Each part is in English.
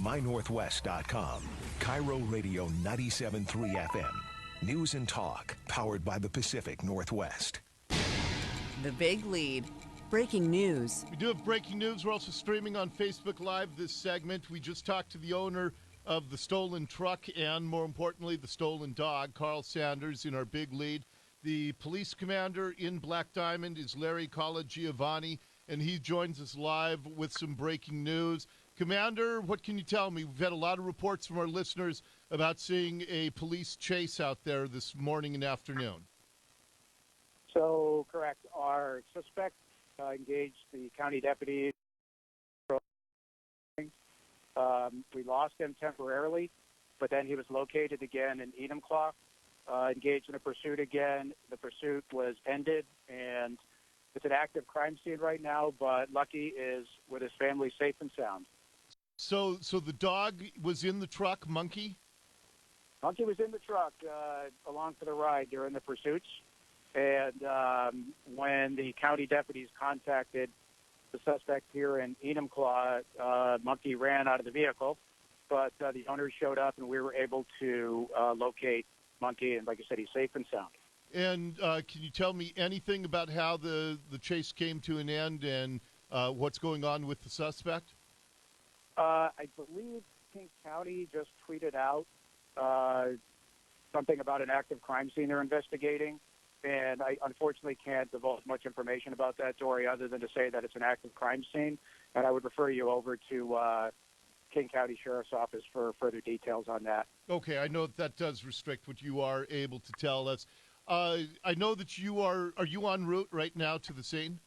MyNorthwest.com. KIRO Radio 97.3 FM. News and talk, powered by the Pacific Northwest. The Big Lead. Breaking news. We do have breaking news. We're also streaming on Facebook Live this segment. We just talked to the owner of the stolen truck and, more importantly, the stolen dog, Carl Sanders, in our Big Lead. The police commander in Black Diamond is Larry Colagiovanni, and he joins us live with some breaking news. Commander, what can you tell me? We've had a lot of reports from our listeners about seeing a police chase out there this morning and afternoon. So, correct. Our suspect engaged the county deputy. We lost him temporarily, but then he was located again in Enumclaw, engaged in a pursuit again. The pursuit was ended, and it's an active crime scene right now, but Lucky is with his family safe and sound. So the dog was in the truck, Monkey? Monkey was in the truck along for the ride during the pursuits. And when the county deputies contacted the suspect here in Enumclaw, Monkey ran out of the vehicle, but the owners showed up and we were able to locate Monkey, and like I said, he's safe and sound. And can you tell me anything about how the chase came to an end and what's going on with the suspect? I believe King County just tweeted out something about an active crime scene they're investigating. And I unfortunately can't divulge much information about that, Dori, other than to say that it's an active crime scene. And I would refer you over to King County Sheriff's Office for further details on that. Okay, I know that does restrict what you are able to tell us. I know that you are you en route right now to the scene?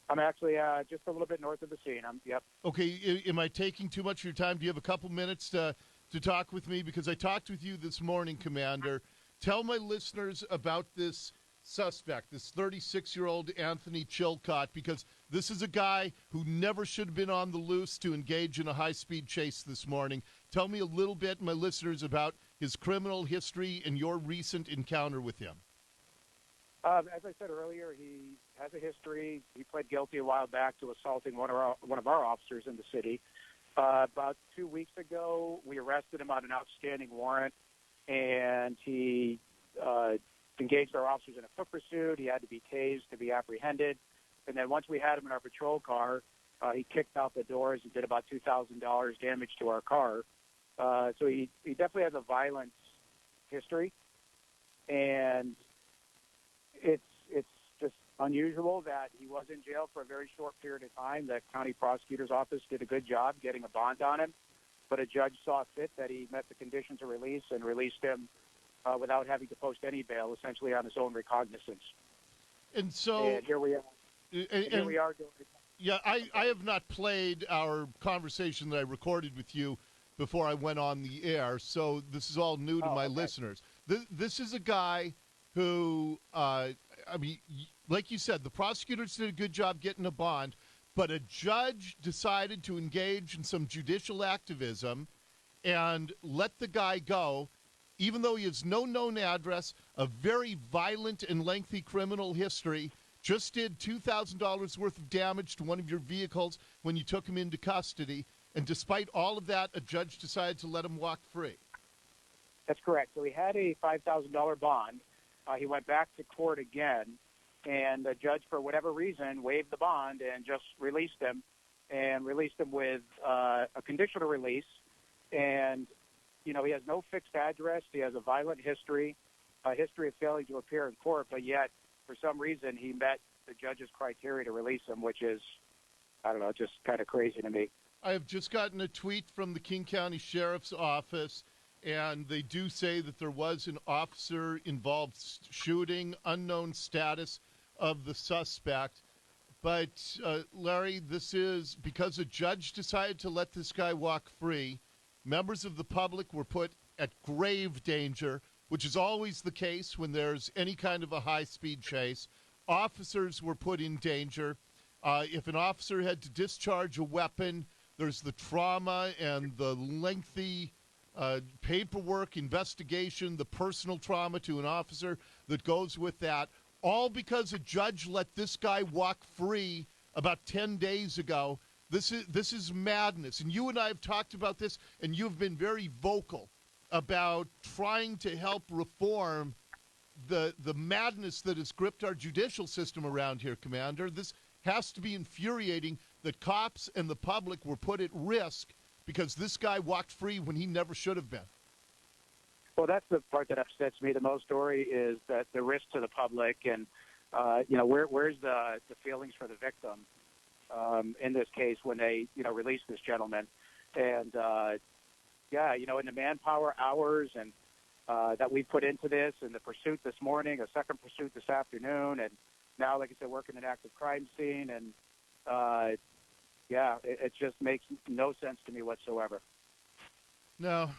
I'm actually just a little bit north of the scene. Yep. Okay, am I taking too much of your time? Do you have a couple minutes to talk with me? Because I talked with you this morning, Commander. Tell my listeners about this suspect, this 36-year-old Anthony Chilcott, because this is a guy who never should have been on the loose to engage in a high-speed chase this morning. Tell me a little bit, my listeners, about his criminal history and your recent encounter with him. As I said earlier, he has a history. He pled guilty a while back to assaulting one of our officers in the city. About 2 weeks ago, we arrested him on an outstanding warrant, and he engaged our officers in a foot pursuit. He had to be tased to be apprehended. And then once we had him in our patrol car, he kicked out the doors and did about $2,000 damage to our car. So he definitely has a violent history. And it's just unusual that he was in jail for a very short period of time. The county prosecutor's office did a good job getting a bond on him, but a judge saw fit that he met the conditions of release and released him without having to post any bail, essentially on his own recognizance. And so, and here we are. Here we are doing it. Yeah, I have not played our conversation that I recorded with you before I went on the air, so this is all new to my listeners. This is a guy who, like you said, the prosecutors did a good job getting a bond, but a judge decided to engage in some judicial activism and let the guy go, even though he has no known address, a very violent and lengthy criminal history, just did $2,000 worth of damage to one of your vehicles when you took him into custody, and despite all of that, a judge decided to let him walk free. That's correct. So he had a $5,000 bond. He went back to court again, and the judge, for whatever reason, waived the bond and just released him, with a conditional release. And, you know, he has no fixed address. He has a violent history, a history of failing to appear in court, but yet, for some reason, he met the judge's criteria to release him, which is, I don't know, just kind of crazy to me. I have just gotten a tweet from the King County Sheriff's Office, and they do say that there was an officer-involved shooting, unknown status of the suspect. But, Larry, this is because a judge decided to let this guy walk free. Members of the public were put at grave danger, which is always the case when there's any kind of a high-speed chase. Officers were put in danger. If an officer had to discharge a weapon, there's the trauma and the lengthy paperwork, investigation, the personal trauma to an officer that goes with that, all because a judge let this guy walk free about 10 days ago. This is madness. And you and I have talked about this, and you've been very vocal about trying to help reform the madness that has gripped our judicial system around here, Commander. This has to be infuriating that cops and the public were put at risk because this guy walked free when he never should have been. Well, that's the part that upsets me the most, Dori, is that the risk to the public and, where's the feelings for the victim in this case when they, release this gentleman. And, in the manpower hours and that we put into this and the pursuit this morning, a second pursuit this afternoon, and now, like I said, working an active crime scene. And, it just makes no sense to me whatsoever. No,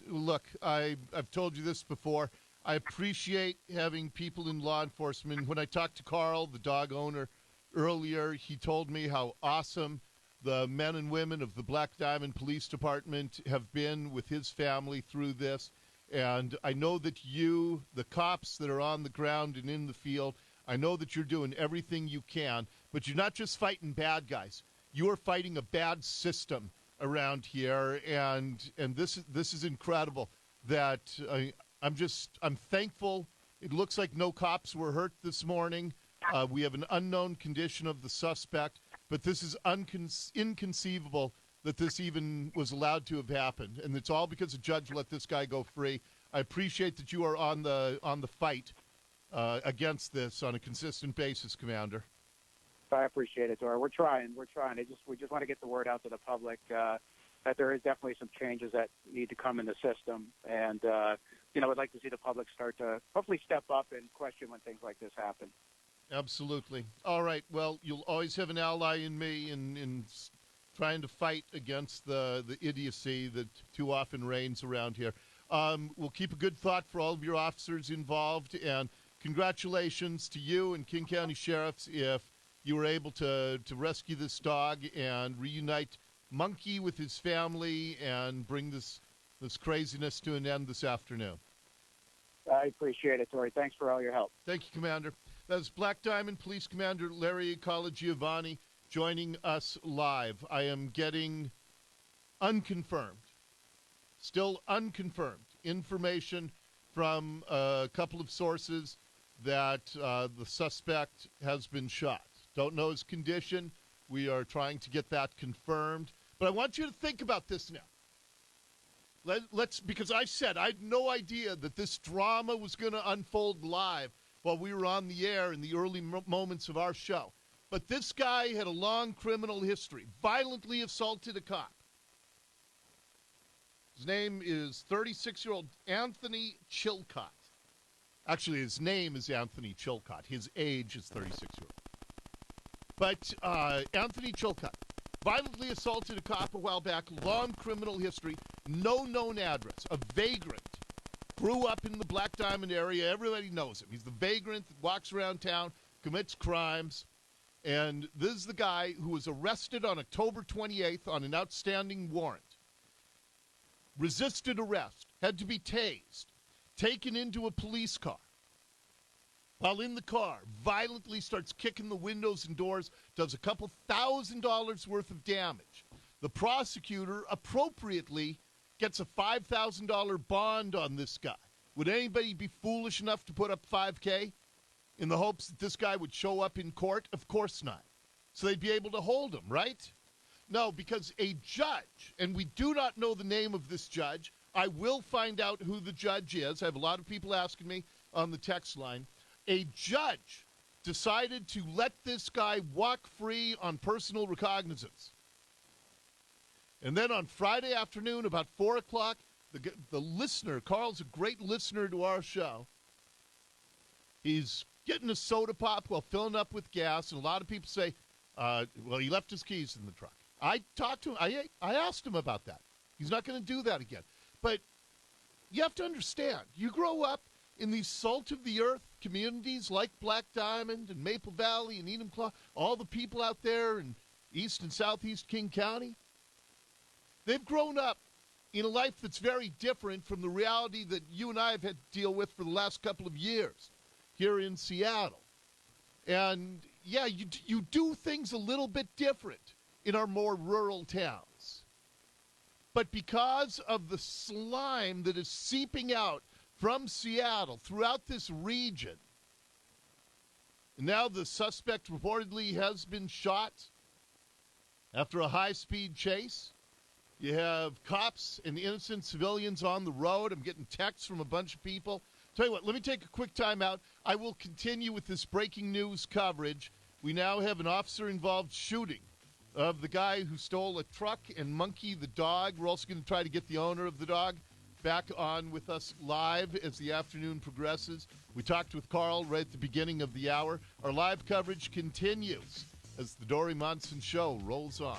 look, I've told you this before. I appreciate having people in law enforcement. When I talked to Carl, the dog owner, earlier, he told me how awesome the men and women of the Black Diamond Police Department have been with his family through this. And I know that you, the cops that are on the ground and in the field, I know that you're doing everything you can, but you're not just fighting bad guys. You are fighting a bad system around here, and this is incredible. That I'm thankful. It looks like no cops were hurt this morning. We have an unknown condition of the suspect, but this is inconceivable that this even was allowed to have happened, and it's all because a judge let this guy go free. I appreciate that you are on the fight against this on a consistent basis, Commander. I appreciate it, Dora. We're trying. We just want to get the word out to the public that there is definitely some changes that need to come in the system, and I'd like to see the public start to hopefully step up and question when things like this happen. Absolutely. All right. Well, you'll always have an ally in me in trying to fight against the idiocy that too often reigns around here. We'll keep a good thought for all of your officers involved, and congratulations to you and King County Sheriffs if you were able to rescue this dog and reunite Monkey with his family and bring this craziness to an end this afternoon. I appreciate it, Dori. Thanks for all your help. Thank you, Commander. That was Black Diamond Police Commander Larry Colagiovanni joining us live. I am getting still unconfirmed information from a couple of sources that the suspect has been shot. Don't know his condition. We are trying to get that confirmed. But I want you to think about this now. Because I said I had no idea that this drama was going to unfold live while we were on the air in the early moments of our show. But this guy had a long criminal history, violently assaulted a cop. His name is 36-year-old Anthony Chilcott. Actually, his name is Anthony Chilcott. His age is 36-year-old. But Anthony Chilcott violently assaulted a cop a while back, long criminal history, no known address, a vagrant. Grew up in the Black Diamond area. Everybody knows him. He's the vagrant that walks around town, commits crimes. And this is the guy who was arrested on October 28th on an outstanding warrant. Resisted arrest, had to be tased, taken into a police car. While in the car, violently starts kicking the windows and doors, does a couple $1,000s worth of damage. The prosecutor appropriately gets a $5,000 bond on this guy. Would anybody be foolish enough to put up $5,000 in the hopes that this guy would show up in court? Of course not. So they'd be able to hold him, right? No, because a judge, and we do not know the name of this judge. I will find out who the judge is. I have a lot of people asking me on the text line. A judge decided to let this guy walk free on personal recognizance. And then on Friday afternoon, about 4 o'clock, the listener, Carl's a great listener to our show. He's getting a soda pop while filling up with gas, and a lot of people say, well, he left his keys in the truck. I talked to him. I asked him about that. He's not going to do that again. But you have to understand, you grow up in these salt-of-the-earth communities like Black Diamond and Maple Valley and Enumclaw, all the people out there in East and Southeast King County, they've grown up in a life that's very different from the reality that you and I have had to deal with for the last couple of years here in Seattle. And, yeah, you do things a little bit different in our more rural towns. But because of the slime that is seeping out from Seattle throughout this region, and now the suspect reportedly has been shot after a high-speed chase. You have cops and innocent civilians on the road. I'm getting texts from a bunch of people. Tell you what, let me take a quick time out. I will continue with this breaking news coverage. We now have an officer-involved shooting of the guy who stole a truck and Monkey the dog. We're also going to try to get the owner of the dog back on with us live as the afternoon progresses. We talked with Carl right at the beginning of the hour. Our live coverage continues as the Dori Monson Show rolls on.